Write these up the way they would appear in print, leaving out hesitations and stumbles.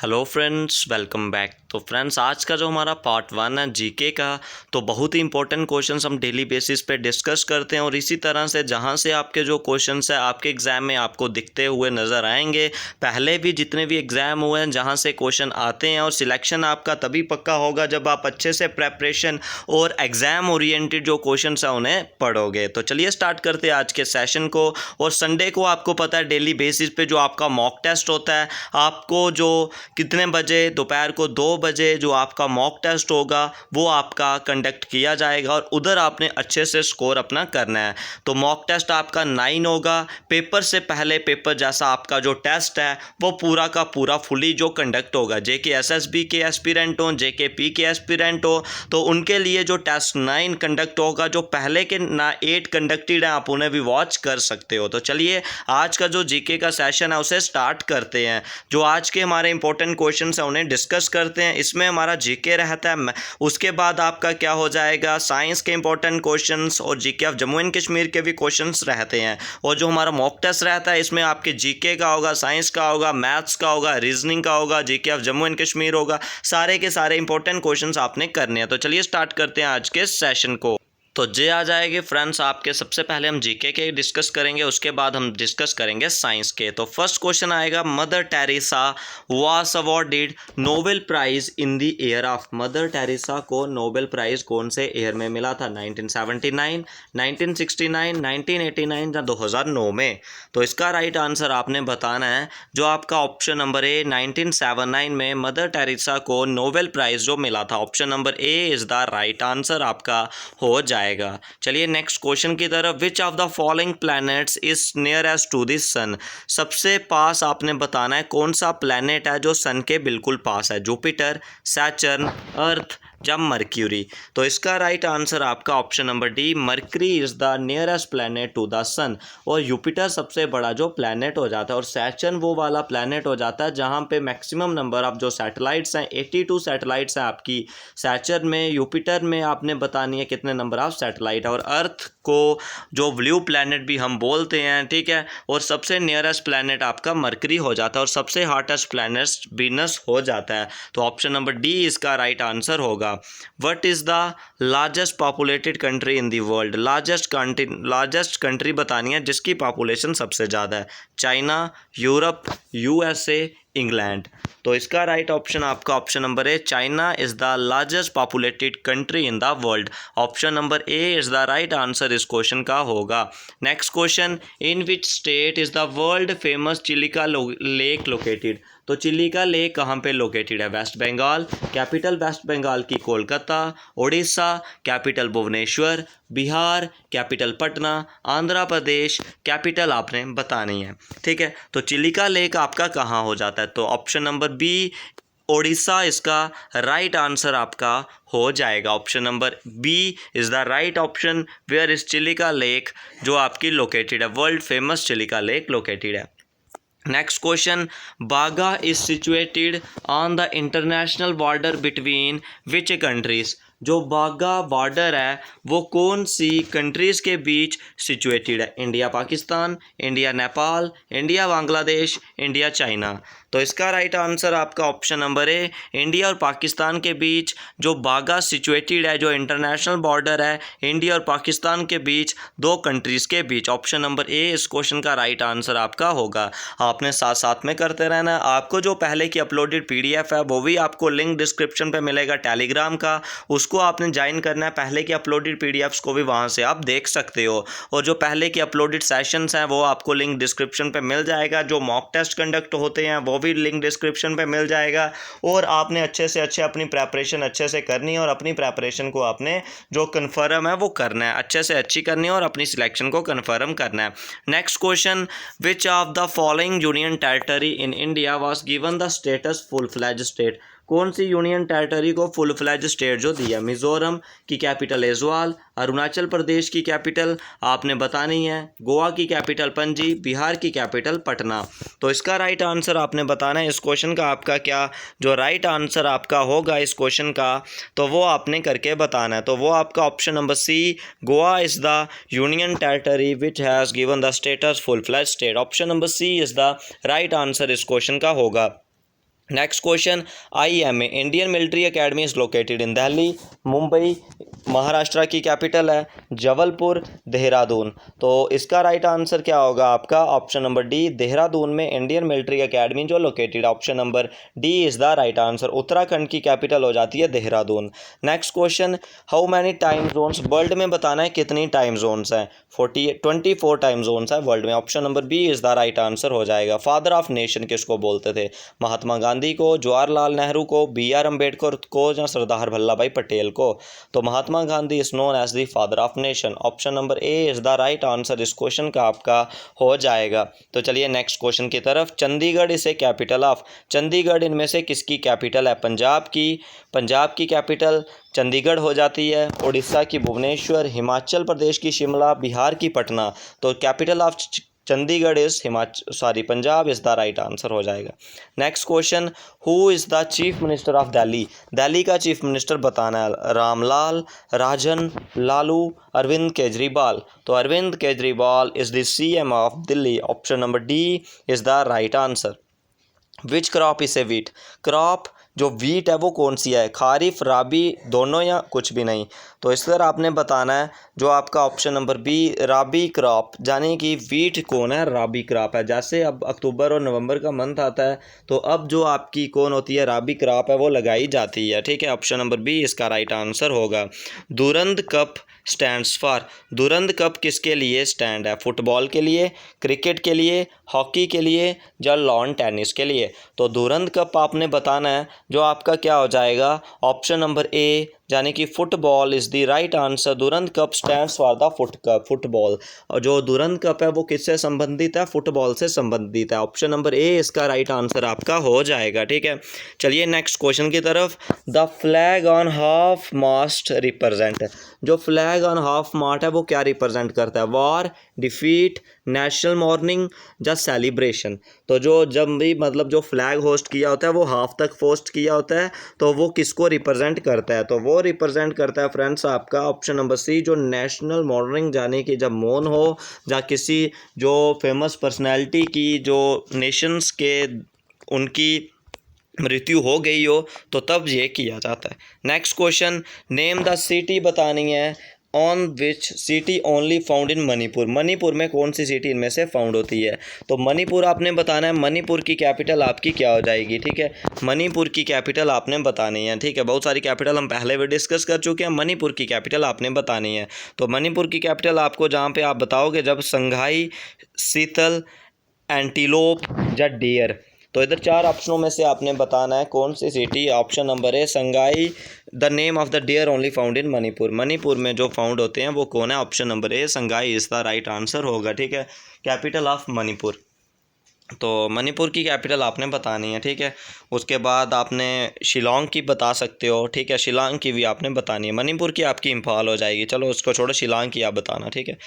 Hello friends, welcome back. तो friends, आज का जो हमारा पार्ट 1 है जीके का, तो बहुत ही इंपॉर्टेंट क्वेश्चंस हम डेली बेसिस पे डिस्कस करते हैं और इसी तरह से जहां से आपके जो क्वेश्चंस है आपके एग्ज़ाम में आपको दिखते हुए नज़र आएंगे। पहले भी जितने भी एग्ज़ाम हुए हैं जहां से क्वेश्चन आते हैं, और सिलेक्शन आपका तभी पक्का होगा जब आप अच्छे से प्रेपरेशन और एग्ज़ाम ओरिएंटेड जो क्वेश्चन है उन्हें पढ़ोगे। तो चलिए स्टार्ट करते हैं आज के सेशन को। और संडे को आपको पता है डेली बेसिस पे जो आपका मॉक टेस्ट होता है, आपको जो कितने बजे, दोपहर को 2 बजे जो आपका मॉक टेस्ट होगा वो आपका कंडक्ट किया जाएगा और उधर आपने अच्छे से स्कोर अपना करना है। तो मॉक टेस्ट आपका 9 होगा। पेपर से पहले पेपर जैसा आपका जो टेस्ट है वो पूरा का पूरा फुली जो कंडक्ट होगा। जेके एसएसबी के एस्पिरेंट हो, जेके पी के एस्पिरेंट हो, तो उनके लिए जो टेस्ट 9 कंडक्ट होगा। जो पहले के 8 कंडक्टेड हैं आप उन्हें भी वॉच कर सकते हो। तो चलिए आज का जो जीके का सेशन है उसे स्टार्ट करते हैं। जो आज के हमारे इंपॉर्टेंट क्वेश्चन है उन्हें डिस्कस करते हैं। इसमें हमारा जीके रहता है, उसके बाद आपका क्या हो जाएगा, साइंस के इंपॉर्टेंट क्वेश्चंस और GK of Jammu and Kashmir के भी क्वेश्चंस रहते हैं। और जो हमारा मॉक टेस्ट रहता है इसमें आपके जीके का होगा, साइंस का होगा, मैथ्स का होगा, रीजनिंग का होगा, GK of Jammu and Kashmir होगा। सारे के सारे इंपॉर्टेंट क्वेश्चंस आपने करने हैं। तो चलिए स्टार्ट करते हैं आज के सेशन को। तो जे आ जाएगी फ्रेंड्स आपके। सबसे पहले हम जीके के डिस्कस करेंगे, उसके बाद हम डिस्कस करेंगे साइंस के। तो फर्स्ट क्वेश्चन आएगा, Mother Teresa was awarded Nobel prize in the year of. Mother Teresa को नोबेल प्राइज कौन से ईयर में मिला था? 1979, 1969, 1989 या 2009 में? तो इसका राइट आंसर आपने बताना है। जो आपका ऑप्शन नंबर ए 1979 में मदर टेरेसा को नोबेल प्राइज जो मिला था, option number A is the right answer आपका हो जाएगा। चलिए नेक्स्ट क्वेश्चन की तरफ। Which of the following planets is nearest to the sun? सबसे पास आपने बताना है कौन सा प्लैनेट है जो सन के बिल्कुल पास है। जुपिटर, सैटर्न, अर्थ या मर्क्यूरी? तो इसका राइट आंसर आपका option number D, Mercury is the nearest planet to the sun. और जुपिटर सबसे बड़ा जो प्लैनेट हो जाता है, और सैटर्न वो वाला प्लैनेट हो जाता है जहां पे मैक्सिमम नंबर ऑफ जो सैटेलाइट्स हैं, 82 सैटेलाइट्स हैं आपकी सैटर्न में। जुपिटर में आपने बतानी है कितने नंबर ऑफ सैटेलाइट है। और अर्थ को जो ब्लू प्लैनेट भी हम बोलते हैं, ठीक है। और सबसे नियरेस्ट प्लैनेट आपका मर्क्यूरी हो जाता है और सबसे हॉटेस्ट प्लैनेट वीनस हो जाता है। तो ऑप्शन नंबर डी इसका राइट आंसर होगा। What is the largest populated country in the world? Largest country बतानी है जिसकी पॉपुलेशन सबसे ज़्यादा है। China, Europe, USA, England? तो इसका राइट ऑप्शन आपका option number A, China is the largest populated country in the world. Option number A is the right answer इस क्वेश्चन का होगा। Next question, in which state is the world famous Chilika lake located? तो Chilika lake कहाँ पे located है? West Bengal, capital West Bengal की Kolkata, Orissa, capital Bhubaneswar, Bihar, capital Patna, Andhra Pradesh, capital आपने बतानी है, ठीक है। तो चिलिका लेक आपका कहाँ हो जाता है? तो ऑप्शन नंबर बी, ओडिशा इसका राइट आंसर आपका हो जाएगा। Option number B is the right option, where is Chilika lake जो आपकी लोकेटेड है, world famous Chilika lake located है। Next question, Wagah is situated on the international border between which countries? जो Wagah border है वो कौन सी कंट्रीज़ के बीच सिचुएटेड है? India Pakistan, India Nepal, India Bangladesh, India China? तो इसका राइट आंसर आपका ऑप्शन नंबर ए, इंडिया और पाकिस्तान के बीच जो बागा सिचुएटेड है, जो इंटरनेशनल बॉर्डर है इंडिया और पाकिस्तान के बीच, दो कंट्रीज़ के बीच। ऑप्शन नंबर ए इस क्वेश्चन का राइट आंसर आपका होगा। आपने साथ साथ में करते रहना। आपको जो पहले की अपलोडेड पीडीएफ है वो भी आपको लिंक डिस्क्रिप्शन पे मिलेगा टेलीग्राम का, उसको आपने ज्वाइन करना है। पहले की अपलोडेड पीडीएफ्स को भी वहाँ से आप देख सकते हो। और जो पहले की अपलोडेड सेशंस हैं वो आपको लिंक डिस्क्रिप्शन पे मिल जाएगा। जो मॉक टेस्ट कंडक्ट होते हैं वो भी लिंक डिस्क्रिप्शन पे मिल जाएगा। और आपने अच्छे से अच्छे अपनी प्रेपरेशन अच्छे से करनी है और अपनी प्रेपरेशन को आपने जो कन्फर्म है वो करना है, अच्छे से अच्छी करनी है और अपनी सिलेक्शन को कन्फर्म करना है। Next question, which of the following union territory in India was given the status full fledged state? कौन सी यूनियन टेरिटरी को फुल फ्लैज स्टेट जो दिया? मिजोरम की कैपिटल ऐजवाल, अरुणाचल प्रदेश की कैपिटल आपने बतानी है, गोवा की कैपिटल पणजी, बिहार की कैपिटल पटना? तो इसका राइट आंसर आपने बताना है। इस क्वेश्चन का आपका क्या जो राइट आंसर आपका होगा इस क्वेश्चन का, तो वो आपने करके बताना है। तो वो आपका option number C, Goa is the union territory which has given the status full fledged state. Option number C is the right answer इस क्वेश्चन का होगा। Next question, IMA Indian military academy is located in Delhi, Mumbai, Maharashtra की capital है, जबलपुर, देहरादून। तो इसका right answer क्या होगा आपका? ऑप्शन नंबर डी, देहरादून में इंडियन मिलिट्री एकेडमी जो located, option number D is the right answer. Uttarakhand की कैपिटल हो जाती है Dehradun. Next question, how many time zones, world में बताना है कितनी टाइम जोन्स हैं? 24 टाइम जोन्स है वर्ल्ड में, option number B is the right answer हो जाएगा। फादर ऑफ नेशन किसको बोलते थे? महात्मा गांधी को, जवाहरलाल नेहरू को, BR अम्बेडकर को, या सरदार वल्लभ भाई पटेल को? तो Mahatma Gandhi is known as the father of nation, option number A is the right answer इस क्वेश्चन का आपका हो जाएगा। तो चलिए नेक्स्ट क्वेश्चन की तरफ। चंडीगढ़ इसे कैपिटल ऑफ, चंडीगढ़ इनमें से किसकी कैपिटल है? पंजाब की कैपिटल चंडीगढ़ हो जाती है, उड़ीसा की भुवनेश्वर, हिमाचल प्रदेश की शिमला, बिहार की पटना। तो capital of Chandigarh is Punjab is the right answer हो जाएगा। Next question, who is the chief minister of Delhi, Delhi का चीफ मिनिस्टर बताना है। रामलाल, राजन, लालू, अरविंद केजरीवाल? तो Arvind Kejriwal is the CM of Delhi, option number D is the right answer. Which crop इसे वीट, क्रॉप जो wheat है वो कौन सी है? खारिफ, राबी, दोनों या कुछ भी नहीं? तो इस तरह आपने बताना है जो आपका ऑप्शन नंबर बी, राबी क्रॉप, यानी कि वीट कौन है? राबी क्रॉप है। जैसे अब अक्टूबर और नवंबर का मंथ आता है तो अब जो आपकी कौन होती है? राबी क्रॉप है वो लगाई जाती है, ठीक है। ऑप्शन नंबर बी इसका राइट आंसर होगा। Durand cup stands for, Durand cup किसके लिए स्टैंड है? फुटबॉल के लिए, क्रिकेट के लिए, हॉकी के लिए, या लॉन टेनिस के लिए? तो दुरंद कप आपने बताना है जो आपका क्या हो जाएगा? ऑप्शन नंबर ए, यानी कि football is the right answer. Durand cup stands for the football. और जो दुरंद कप है वो किससे संबंधित है? फुटबॉल से संबंधित है। ऑप्शन नंबर ए इसका राइट आंसर आपका हो जाएगा, ठीक है। चलिए नेक्स्ट क्वेश्चन की तरफ। The flag on half mast represent, जो फ्लैग ऑन हाफ मास्ट है वो क्या रिप्रेजेंट करता है? वॉर, डिफीट, नेशनल मॉर्निंग, या सेलिब्रेशन? तो जो जब भी मतलब जो फ्लैग होस्ट किया होता है वो हाफ तक होस्ट किया होता है, तो वो किसको रिप्रेजेंट करता है? तो वो रिप्रेजेंट करता है फ्रेंड्स आपका ऑप्शन नंबर सी, जो नेशनल मॉर्निंग, यानी कि जब मौन हो या किसी जो फेमस पर्सनैलिटी की जो नेशंस के उनकी मृत्यु हो गई हो तो तब ये किया जाता है। Next question, name the city बतानी है on which city only found in Manipur, Manipur में कौन सी सिटी इनमें से फाउंड होती है? तो मणिपुर आपने बताना है। मणिपुर की कैपिटल आपकी क्या हो जाएगी, ठीक है। मणिपुर की कैपिटल आपने बतानी है, ठीक है। बहुत सारी कैपिटल हम पहले भी डिस्कस कर चुके हैं, मणिपुर की कैपिटल आपने बतानी है। तो मणिपुर की कैपिटल आपको जहाँ पे आप बताओगे जब संघाई, शीतल, एंटीलोप, या डियर। तो इधर चार ऑप्शनों में से आपने बताना है कौन सी city. Option number A Sangai, the name of the deer only found in Manipur, Manipur में जो फाउंड होते हैं वो कौन है? Option number A Sangai is the right answer होगा, ठीक है। कैपिटल ऑफ मणिपुर, तो मणिपुर की कैपिटल आपने बतानी है, ठीक है। उसके बाद आपने शिलोंग की बता सकते हो, ठीक है। शिलोंग की भी आपने बतानी है। मणिपुर की आपकी इम्फाल हो जाएगी। चलो उसको छोड़ो, शिलोंग की आप बताना, ठीक है।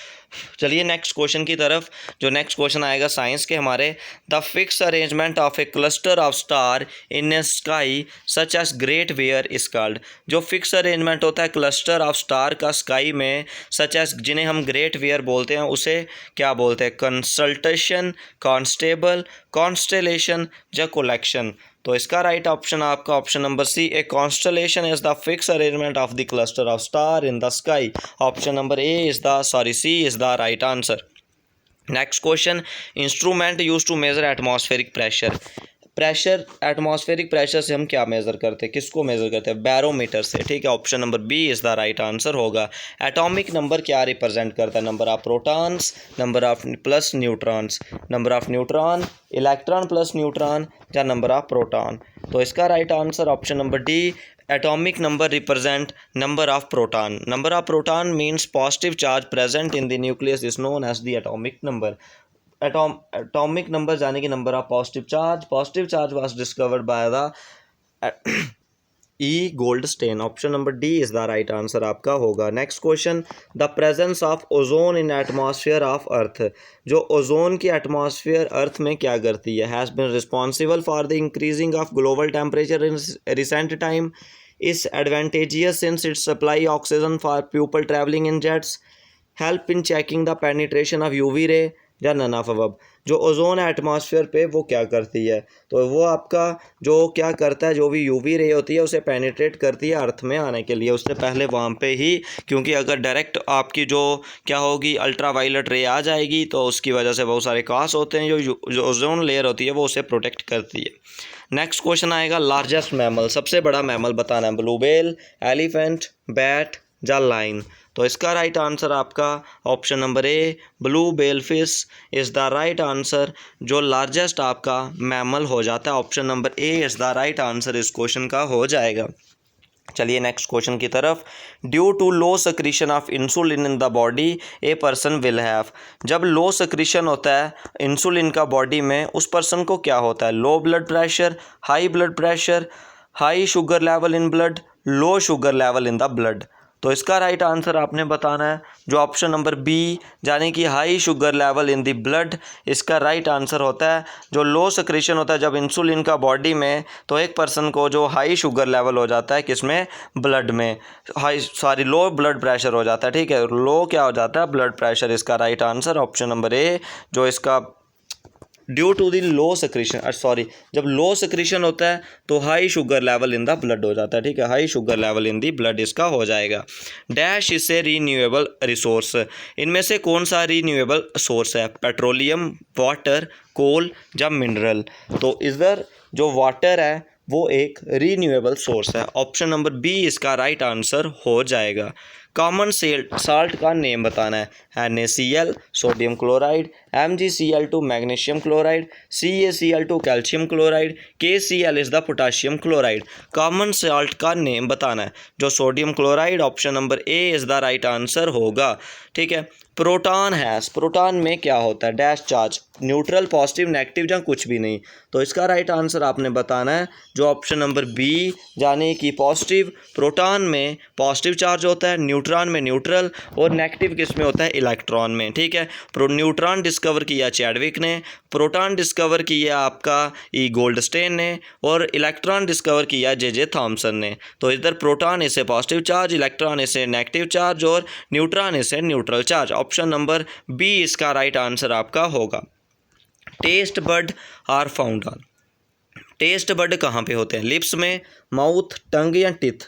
चलिए नेक्स्ट क्वेश्चन की तरफ। जो नेक्स्ट क्वेश्चन आएगा साइंस के हमारे, the fix arrangement of a cluster of star in a sky such as Great Bear is called, जो फिक्स अरेंजमेंट होता है क्लस्टर ऑफ स्टार का स्काई में, सच एज जिन्हें हम ग्रेट वेयर बोलते हैं, उसे क्या बोलते हैं? कंसल्टेशन, कॉन्स्टेबल, कॉन्स्टेलेशन, या कलेक्शन? तो इसका राइट ऑप्शन आपका option number C, a constellation is the fix arrangement of the cluster of star in the sky. Option number A is the C is the right answer. Next question, instrument use to measure atmospheric pressure, pressure atmospheric pressure से हम क्या measure करते हैं? किसको measure करते हैं? Barometer से, ठीक है। Option number B is the right answer होगा। एटॉमिक नंबर क्या रिप्रेजेंट करता है? Number of protons, number of plus neutrons, number of neutron, electron plus neutron, या नंबर ऑफ प्रोटॉन? तो इसका right answer option number D, atomic number represent number of proton. Number of proton means positive charge present in the nucleus is known as the atomic number. atomic number यानी कि number of positive charge was discovered by the E Goldstein। Option number D is the right answer आपका होगा। Next question, the presence of ozone in atmosphere of earth, जो ozone की atmosphere अर्थ में क्या करती है? Has been responsible for the increasing of global temperature in recent time, is advantageous since it supply oxygen for people travelling in jets, help in checking the penetration of UV ray, या none of above. जो ozone atmosphere पे वो क्या करती है, तो वो आपका जो क्या करता है, जो भी यूवी रे होती है उसे पेनिट्रेट करती है अर्थ में आने के लिए, उससे पहले वहाँ पे ही, क्योंकि अगर डायरेक्ट आपकी जो क्या होगी अल्ट्रा वायलेट रे आ जाएगी तो उसकी वजह से बहुत सारे कास होते हैं, जो ओजोन लेयर होती है वो उसे प्रोटेक्ट करती है। नेक्स्ट क्वेश्चन आएगा लार्जेस्ट मैमल, सबसे बड़ा मैमल बताना है, ब्लू व्हेल, एलिफेंट, बैट या लाइन। तो इसका राइट आंसर आपका option number A blue whale fish is the right answer, जो लार्जेस्ट आपका मैमल हो जाता है। Option number A is the right answer इस क्वेश्चन का हो जाएगा। चलिए नेक्स्ट क्वेश्चन की तरफ। Due to low secretion of insulin in the body a person will have. जब लो सक्रीशन होता है इंसुलिन का बॉडी में, उस पर्सन को क्या होता है, low blood pressure, high blood pressure, high sugar level in blood, low sugar level in the blood. तो इसका राइट आंसर आपने बताना है जो ऑप्शन नंबर बी, यानी कि high sugar level in the blood, इसका राइट आंसर होता है। जो लो सक्रीशन होता है जब इंसुलिन का बॉडी में, तो एक पर्सन को जो हाई शुगर लेवल हो जाता है किसमें, ब्लड में, लो ब्लड प्रेशर हो जाता है, ठीक है, लो क्या हो जाता है, ब्लड प्रेशर। इसका right answer option number A, जो इसका due to the low secretion, जब लो सक्रीशन होता है तो high sugar level in the blood हो जाता है, ठीक है, high sugar level in the blood इसका हो जाएगा। डैश इससे रीन्यूएबल रिसोर्स, इनमें से कौन सा रीन्यूएबल सोर्स है, पेट्रोलियम, वाटर, कोल या मिनरल। तो इधर जो वाटर है वो एक रीन्यूएबल सोर्स है, ऑप्शन नंबर बी इसका राइट आंसर हो जाएगा। कॉमन साल्ट का नेम बताना है, NaCl sodium chloride, MgCl2 magnesium chloride, CaCl2 calcium chloride, KCl is the potassium chloride. Common salt का नेम बताना है, जो sodium chloride, option number A is the right answer होगा, ठीक है। प्रोटॉन हैज़, प्रोटॉन में क्या होता है, dash charge, neutral, positive, negative या कुछ भी नहीं। तो इसका राइट आंसर आपने बताना है जो ऑप्शन नंबर बी, यानी कि पॉजिटिव। प्रोटॉन में पॉजिटिव चार्ज होता है, न्यूट्रॉन में न्यूट्रल, और नेगेटिव किस में होता है, इलेक्ट्रॉन में, ठीक है। न्यूट्रॉन डिस्कवर किया चैडविक ने, प्रोटॉन डिस्कवर किया आपका ई गोल्डस्टेन ने, और इलेक्ट्रॉन डिस्कवर किया जे थॉमसन ने। तो इधर प्रोटॉन इसे पॉजिटिव चार्ज, इलेक्ट्रॉन इसे नेगेटिव चार्ज, और न्यूट्रॉन इसे neutral charge. Option number B इसका राइट आंसर आपका होगा। Taste bud are found on, taste bud कहाँ पे होते हैं, लिप्स में, माउथ, टंग या टिथ।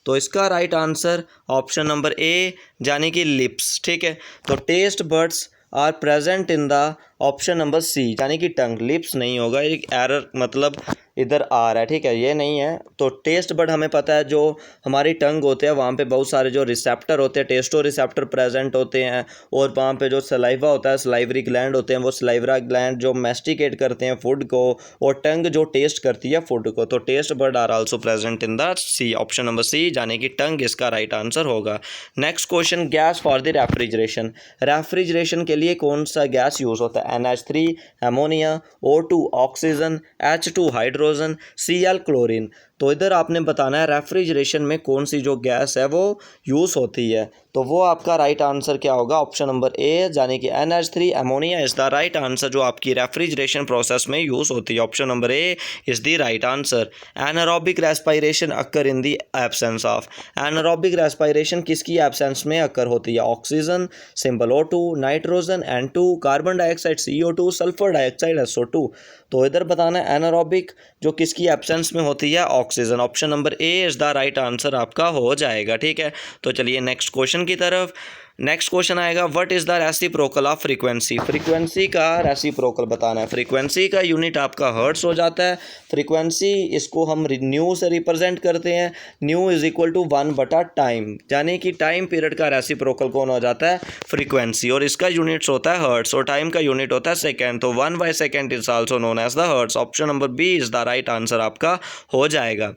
तो इसका right answer option number A, यानी कि लिप्स, ठीक है। तो taste buds are present in the option number C, यानी कि टंग, लिप्स नहीं होगा, एक एरर मतलब इधर आ रहा है, ठीक है, ये नहीं है। तो टेस्ट बड हमें पता है जो हमारी टंग होते हैं वहाँ पे बहुत सारे जो रिसेप्टर होते हैं, टेस्टो रिसेप्टर प्रेजेंट होते हैं, और वहाँ पे जो सलाइवा होता है, सलाइवरी ग्लैंड होते हैं, वो सलाइवरा ग्लैंड जो मैस्टिकेट करते हैं फूड को, और टंग जो टेस्ट करती है फूड को। तो taste bud are also present in the C, option number C, यानी कि टंग इसका राइट आंसर होगा। Next question, gas for the refrigeration, refrigeration के लिए कौन सा गैस यूज़ होता है, NH3 ammonia, O2 oxygen, H2 hydrogen, Cl chlorine. तो इधर आपने बताना है रेफ्रिजरेशन में कौन सी जो गैस है वो यूज़ होती है, तो वो आपका राइट आंसर क्या होगा, ऑप्शन नंबर ए, यानी कि NH3 ammonia is the right answer, जो आपकी रेफ्रिजरेशन प्रोसेस में यूज़ होती है। Option number A is the right answer. Anaerobic respiration occur in the absence of, anaerobic respiration किसकी एब्सेंस में अकर होती है, oxygen, simple O2, nitrogen N2, carbon dioxide CO2, sulphur dioxide SO2। तो इधर बताना है एनारोबिक जो किसकी एब्सेंस में होती है, oxygen. Option number A is the right answer आपका हो जाएगा, ठीक है। तो चलिए नेक्स्ट क्वेश्चन की तरफ। नेक्स्ट क्वेश्चन आएगा, what is the reciprocal of frequency, frequency का रेसिप्रोकल बताना है। फ्रीक्वेंसी का यूनिट आपका हर्ट्स हो जाता है। फ्रीक्वेंसी इसको हम न्यू से रिप्रेजेंट करते हैं, न्यू इज इक्वल टू 1/टाइम, यानी कि टाइम पीरियड का रेसिप्रोकल कौन हो जाता है, फ्रीक्वेंसी, और इसका यूनिट्स होता है हर्ट्स, और टाइम का यूनिट होता है सेकेंड। तो 1/सेकेंड is also known as the hertz. Option number B is the right answer आपका हो जाएगा।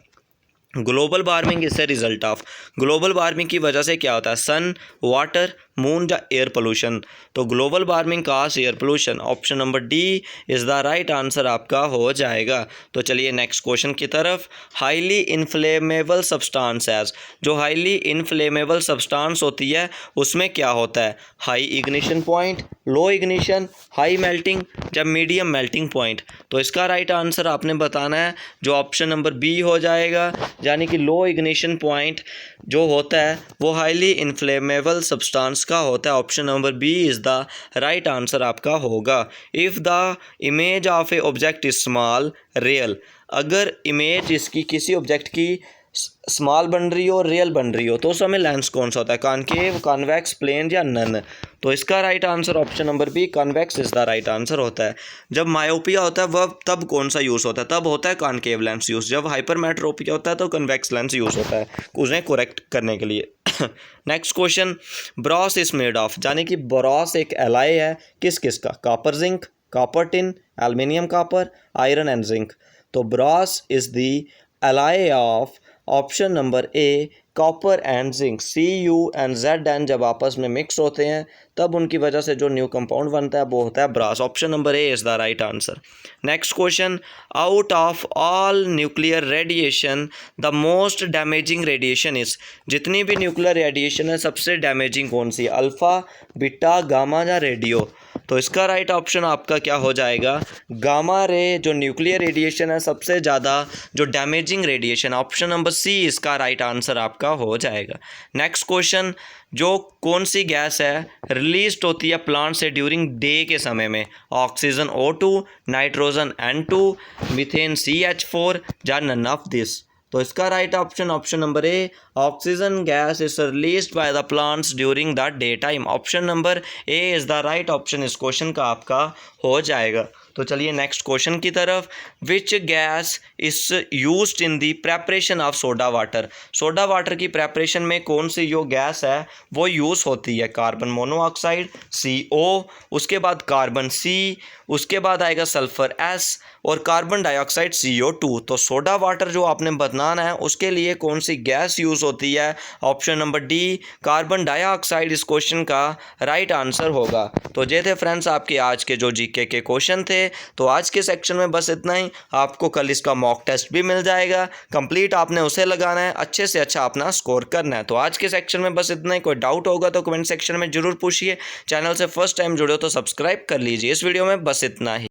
ग्लोबल वार्मिंग इससे रिजल्ट ऑफ, ग्लोबल वार्मिंग की वजह से क्या होता है, सन, वाटर, मून या एयर पोल्यूशन। तो global warming cause air pollution, option number D is the right answer आपका हो जाएगा। तो चलिए नेक्स्ट क्वेश्चन की तरफ। हाईली इनफ्लेमेबल सब्सटेंस एज, जो हाईली इनफ्लेमेबल सब्सटेंस होती है उसमें क्या होता है, हाई इग्निशन पॉइंट, लो इग्निशन, हाई मेल्टिंग या मीडियम मेल्टिंग पॉइंट। तो इसका राइट आंसर आपने बताना है जो ऑप्शन नंबर बी हो जाएगा, यानी कि लो इग्निशन पॉइंट जो होता है वो हाईली इन्फ्लेमेबल सब्सटेंस किसका होता है? Option number B is the right answer आपका होगा। If the image of a object is small real, अगर इमेज इसकी किसी ऑब्जेक्ट की स्मॉल बन रही हो और रियल बन रही हो तो उस समय लेंस कौन सा होता है? कॉनकेव, कॉन्वेक्स, प्लेन या नन? तो इसका right answer option number B convex is the right answer होता है। जब मायोपिया होता है वह तब कौन सा यूज़ होता है? तब होता है कॉनकेव लेंस यूज़। जब हाइपरमेट्रोपिया होता है तो कन्वेक्स लेंस यूज़ होता है उन्हें करेक्ट करने के लिए। Next question, brass is made of, यानी कि ब्रॉस एक एलॉय है किस किस का? Copper zinc, copper tin, aluminium copper, iron and zinc. तो brass is the alloy of option number A copper and zinc. CuN जब आपस में मिक्स होते हैं तब उनकी वजह से जो न्यू कंपाउंड बनता है वो होता है brass. Option number A is the right answer. Next question, out of all nuclear radiation the most damaging radiation is, जितनी भी न्यूक्लियर रेडिएशन है सबसे डैमेजिंग कौन सी? अल्फ़ा, बीटा, गामा या रेडियो? तो इसका राइट ऑप्शन आपका क्या हो जाएगा? गामा रे जो न्यूक्लियर रेडिएशन है सबसे ज़्यादा जो damaging radiation, option number C इसका राइट आंसर आपका हो जाएगा। नेक्स्ट क्वेश्चन, जो कौन सी गैस है रिलीज होती है प्लांट से ड्यूरिंग डे के समय में? Oxygen O2, nitrogen N2, methane CH4 या नन ऑफ दिस? तो इसका right option option number A oxygen gas is released by the plants during the day time. Option number A is the right option इस question का आपका हो जाएगा। तो चलिए नेक्स्ट क्वेश्चन की तरफ। Which gas is used in the preparation of soda water, soda water की प्रेपरेशन में कौन सी जो गैस है वो यूज़ होती है? कार्बन मोनोऑक्साइड CO, उसके बाद कार्बन C, उसके बाद आएगा सल्फर S और कार्बन डाइऑक्साइड CO2। तो सोडा वाटर जो आपने बनाना है उसके लिए कौन सी गैस यूज़ होती है? Option number D carbon dioxide इस क्वेश्चन का राइट आंसर होगा। तो ये थे फ्रेंड्स आपके आज के जो जीके के क्वेश्चन थे। तो आज के सेक्शन में बस इतना ही। आपको कल इसका मॉक टेस्ट भी मिल जाएगा, कंप्लीट आपने उसे लगाना है, अच्छे से अच्छा अपना स्कोर करना है। तो आज के सेक्शन में बस इतना ही। कोई डाउट होगा तो कमेंट सेक्शन में ज़रूर पूछिए। चैनल से फर्स्ट टाइम जुड़े हो तो सब्सक्राइब कर लीजिए। इस वीडियो में बस इतना ही।